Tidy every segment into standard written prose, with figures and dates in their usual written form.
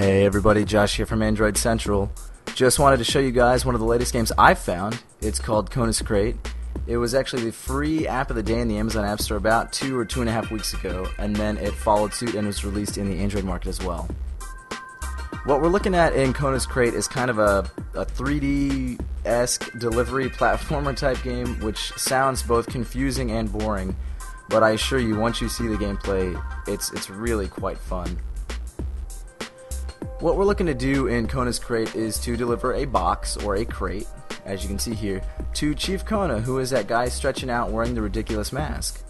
Hey everybody, Josh here from Android Central. Just wanted to show you guys one of the latest games I've found. It's called Kona's Crate. It was actually the free app of the day in the Amazon App Store about 2 or 2.5 weeks ago, and then it followed suit and was released in the Android market as well. What we're looking at in Kona's Crate is kind of a 3D-esque delivery platformer type game, which sounds both confusing and boring, but I assure you, once you see the gameplay, it's really quite fun. What we're looking to do in Kona's Crate is to deliver a box, or a crate, as you can see here, to Chief Kona, who is that guy stretching out wearing the ridiculous mask.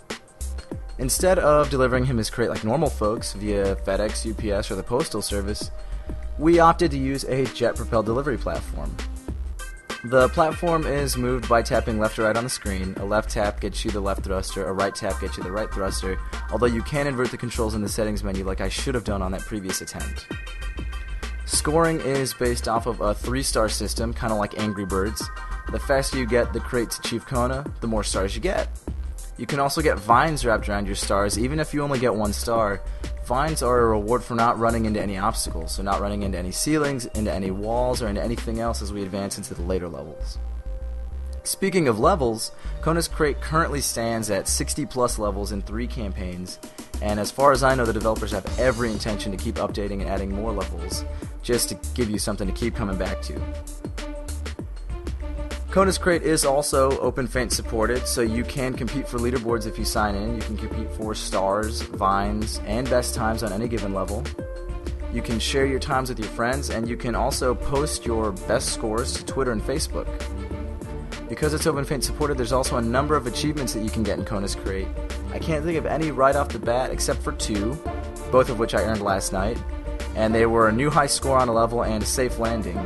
Instead of delivering him his crate like normal folks via FedEx, UPS, or the Postal Service, we opted to use a jet-propelled delivery platform. The platform is moved by tapping left or right on the screen. A left tap gets you the left thruster, a right tap gets you the right thruster, although you can invert the controls in the settings menu like I should have done on that previous attempt. Scoring is based off of a 3-star system, kind of like Angry Birds. The faster you get the crate to Chief Kona, the more stars you get. You can also get vines wrapped around your stars, even if you only get 1 star. Vines are a reward for not running into any obstacles, so not running into any ceilings, into any walls, or into anything else as we advance into the later levels. Speaking of levels, Kona's Crate currently stands at 60 plus levels in 3 campaigns, and as far as I know, the developers have every intention to keep updating and adding more levels, just to give you something to keep coming back to. Kona's Crate is also OpenFaint supported, so you can compete for leaderboards if you sign in. You can compete for stars, vines, and best times on any given level. You can share your times with your friends, and you can also post your best scores to Twitter and Facebook. Because it's OpenFaint supported, there's also a number of achievements that you can get in Kona's Crate. I can't think of any right off the bat except for 2, both of which I earned last night, and they were a new high score on a level and a safe landing.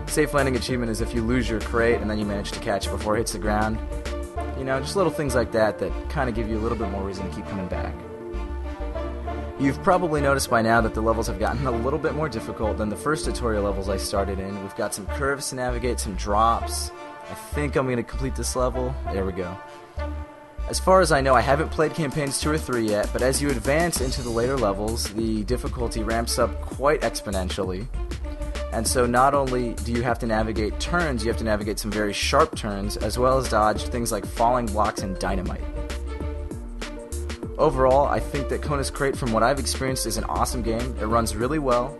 Safe landing achievement is if you lose your crate and then you manage to catch it before it hits the ground. You know, just little things like that that kind of give you a little bit more reason to keep coming back. You've probably noticed by now that the levels have gotten a little bit more difficult than the first tutorial levels I started in. We've got some curves to navigate, some drops. I think I'm going to complete this level. There we go. As far as I know, I haven't played campaigns 2 or 3 yet, but as you advance into the later levels, the difficulty ramps up quite exponentially. And so not only do you have to navigate turns, you have to navigate some very sharp turns, as well as dodge things like falling blocks and dynamite. Overall, I think that Kona's Crate, from what I've experienced, is an awesome game. It runs really well.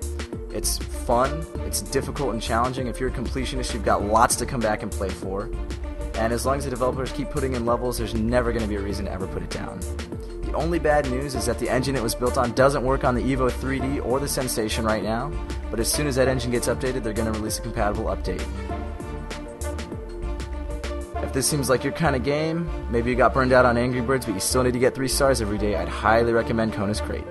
It's fun, it's difficult and challenging. If you're a completionist, you've got lots to come back and play for. And as long as the developers keep putting in levels, there's never going to be a reason to ever put it down. The only bad news is that the engine it was built on doesn't work on the Evo 3D or the Sensation right now, but as soon as that engine gets updated, they're going to release a compatible update. If this seems like your kind of game, maybe you got burned out on Angry Birds, but you still need to get 3 stars every day, I'd highly recommend Kona's Crate.